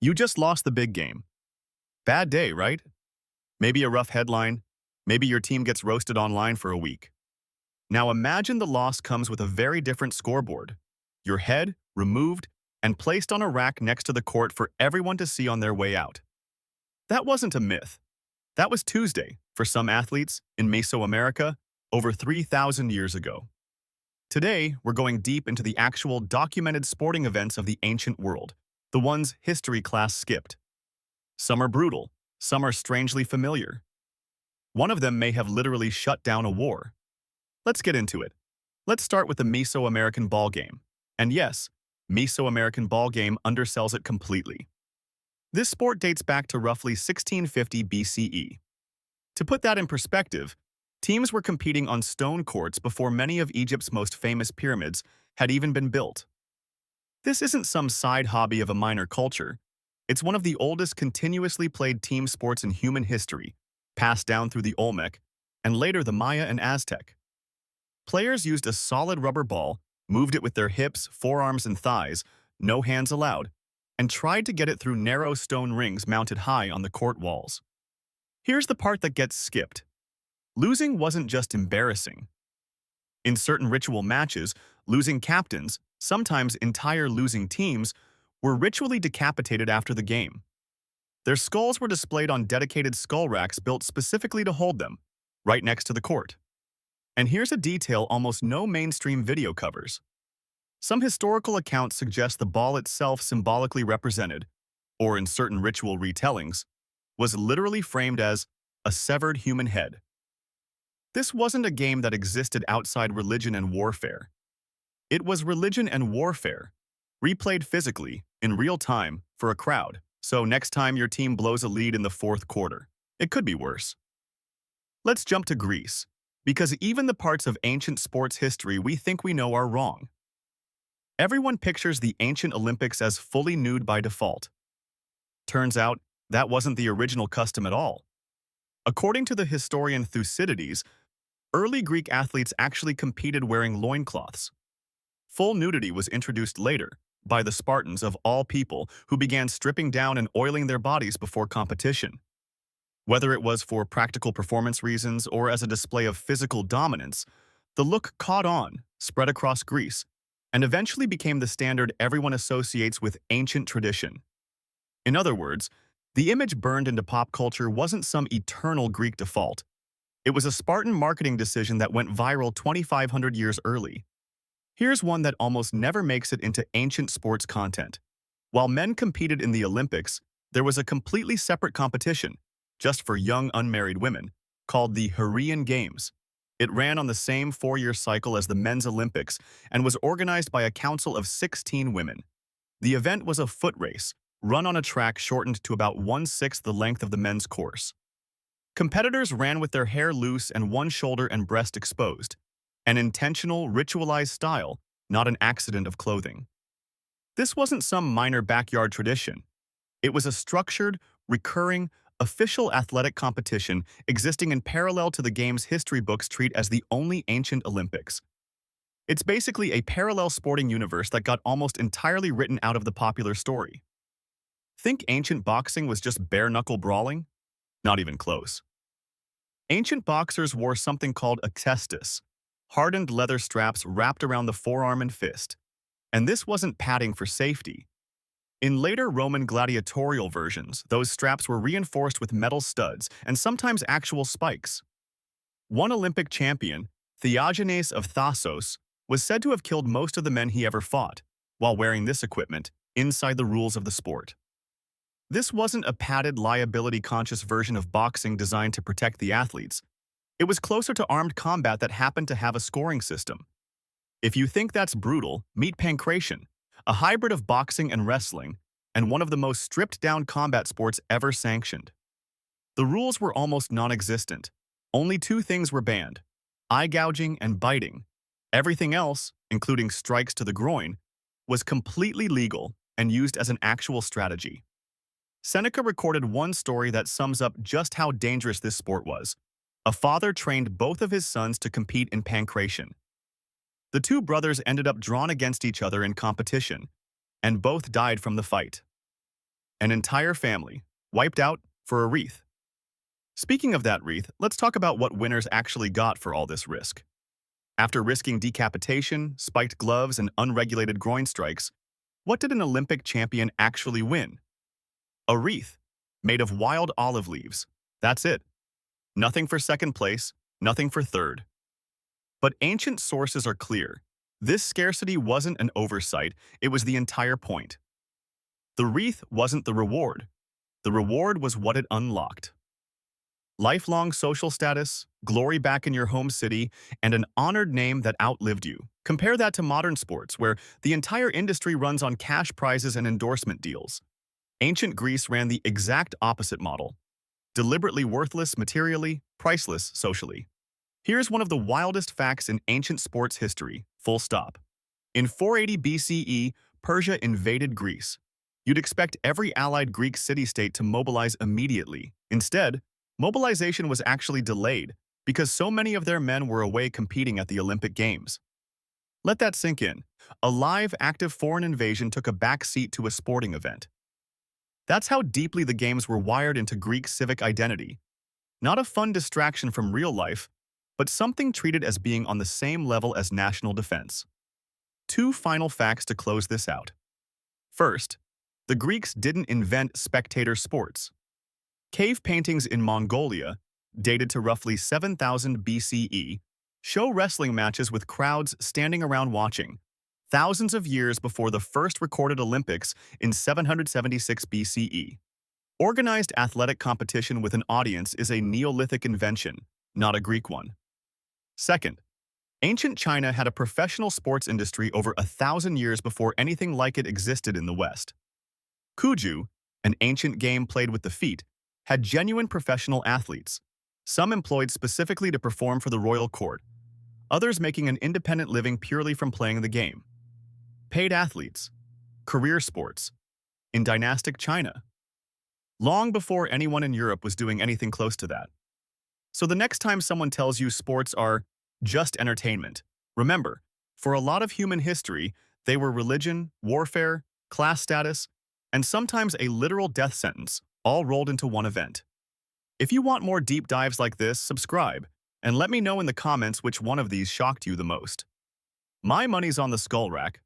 You just lost the big game. Bad day, right? Maybe a rough headline. Maybe your team gets roasted online for a week. Now imagine the loss comes with a very different scoreboard. Your head removed and placed on a rack next to the court for everyone to see on their way out. That wasn't a myth. That was Tuesday for some athletes in Mesoamerica over 3,000 years ago. Today, we're going deep into the actual documented sporting events of the ancient world, the ones history class skipped. Some are brutal, some are strangely familiar. One of them may have literally shut down a war. Let's get into it. Let's start with the Mesoamerican ball game. And yes, Mesoamerican ball game undersells it completely. This sport dates back to roughly 1650 BCE. To put that in perspective, teams were competing on stone courts before many of Egypt's most famous pyramids had even been built. This isn't some side hobby of a minor culture. It's one of the oldest continuously played team sports in human history, passed down through the Olmec and later the Maya and Aztec. Players used a solid rubber ball, moved it with their hips, forearms, and thighs, no hands allowed, and tried to get it through narrow stone rings mounted high on the court walls. Here's the part that gets skipped. Losing wasn't just embarrassing. In certain ritual matches, losing captains, sometimes entire losing teams, were ritually decapitated after the game. Their skulls were displayed on dedicated skull racks built specifically to hold them, right next to the court. And here's a detail almost no mainstream video covers. Some historical accounts suggest the ball itself symbolically represented, or in certain ritual retellings, was literally framed as a severed human head. This wasn't a game that existed outside religion and warfare. It was religion and warfare, replayed physically, in real time, for a crowd. So next time your team blows a lead in the fourth quarter, it could be worse. Let's jump to Greece, because even the parts of ancient sports history we think we know are wrong. Everyone pictures the ancient Olympics as fully nude by default. Turns out, that wasn't the original custom at all. According to the historian Thucydides, early Greek athletes actually competed wearing loincloths. Full nudity was introduced later, by the Spartans of all people who began stripping down and oiling their bodies before competition. Whether it was for practical performance reasons or as a display of physical dominance, the look caught on, spread across Greece, and eventually became the standard everyone associates with ancient tradition. In other words, the image burned into pop culture wasn't some eternal Greek default. It was a Spartan marketing decision that went viral 2,500 years early. Here's one that almost never makes it into ancient sports content. While men competed in the Olympics, there was a completely separate competition, just for young unmarried women, called the Heraean Games. It ran on the same 4-year cycle as the Men's Olympics and was organized by a council of 16 women. The event was a foot race, run on a track shortened to about 1/6 the length of the men's course. Competitors ran with their hair loose and one shoulder and breast exposed, an intentional, ritualized style, not an accident of clothing. This wasn't some minor backyard tradition. It was a structured, recurring, official athletic competition existing in parallel to the game's history books treat as the only ancient Olympics. It's basically a parallel sporting universe that got almost entirely written out of the popular story. Think ancient boxing was just bare-knuckle brawling? Not even close. Ancient boxers wore something called a cestus, hardened leather straps wrapped around the forearm and fist. And this wasn't padding for safety. In later Roman gladiatorial versions, those straps were reinforced with metal studs and sometimes actual spikes. One Olympic champion, Theogenes of Thasos, was said to have killed most of the men he ever fought, while wearing this equipment, inside the rules of the sport. This wasn't a padded, liability-conscious version of boxing designed to protect the athletes. It was closer to armed combat that happened to have a scoring system. If you think that's brutal, meet pancration, a hybrid of boxing and wrestling, and one of the most stripped-down combat sports ever sanctioned. The rules were almost non-existent. Only 2 things were banned: eye gouging and biting. Everything else, including strikes to the groin, was completely legal and used as an actual strategy. Seneca recorded one story that sums up just how dangerous this sport was. A father trained both of his sons to compete in pancration. The 2 brothers ended up drawn against each other in competition, and both died from the fight. An entire family, wiped out for a wreath. Speaking of that wreath, let's talk about what winners actually got for all this risk. After risking decapitation, spiked gloves, and unregulated groin strikes, what did an Olympic champion actually win? A wreath, made of wild olive leaves. That's it. Nothing for second place, nothing for third. But ancient sources are clear. This scarcity wasn't an oversight, it was the entire point. The wreath wasn't the reward. The reward was what it unlocked. Lifelong social status, glory back in your home city, and an honored name that outlived you. Compare that to modern sports, where the entire industry runs on cash prizes and endorsement deals. Ancient Greece ran the exact opposite model. Deliberately worthless materially, priceless socially. Here's one of the wildest facts in ancient sports history, full stop. In 480 BCE, Persia invaded Greece. You'd expect every allied Greek city-state to mobilize immediately. Instead, mobilization was actually delayed because so many of their men were away competing at the Olympic Games. Let that sink in. A live, active foreign invasion took a back seat to a sporting event. That's how deeply the Games were wired into Greek civic identity. Not a fun distraction from real life, but something treated as being on the same level as national defense. Two final facts to close this out. First, the Greeks didn't invent spectator sports. Cave paintings in Mongolia, dated to roughly 7000 BCE, show wrestling matches with crowds standing around watching, thousands of years before the first recorded Olympics in 776 BCE. Organized athletic competition with an audience is a Neolithic invention, not a Greek one. Second, ancient China had a professional sports industry over 1,000 years before anything like it existed in the West. Cuju, an ancient game played with the feet, had genuine professional athletes, some employed specifically to perform for the royal court, others making an independent living purely from playing the game. Paid athletes, career sports, in dynastic China, long before anyone in Europe was doing anything close to that. So the next time someone tells you sports are just entertainment, remember, for a lot of human history, they were religion, warfare, class status, and sometimes a literal death sentence, all rolled into one event. If you want more deep dives like this, subscribe, and let me know in the comments which one of these shocked you the most. My money's on the skull rack,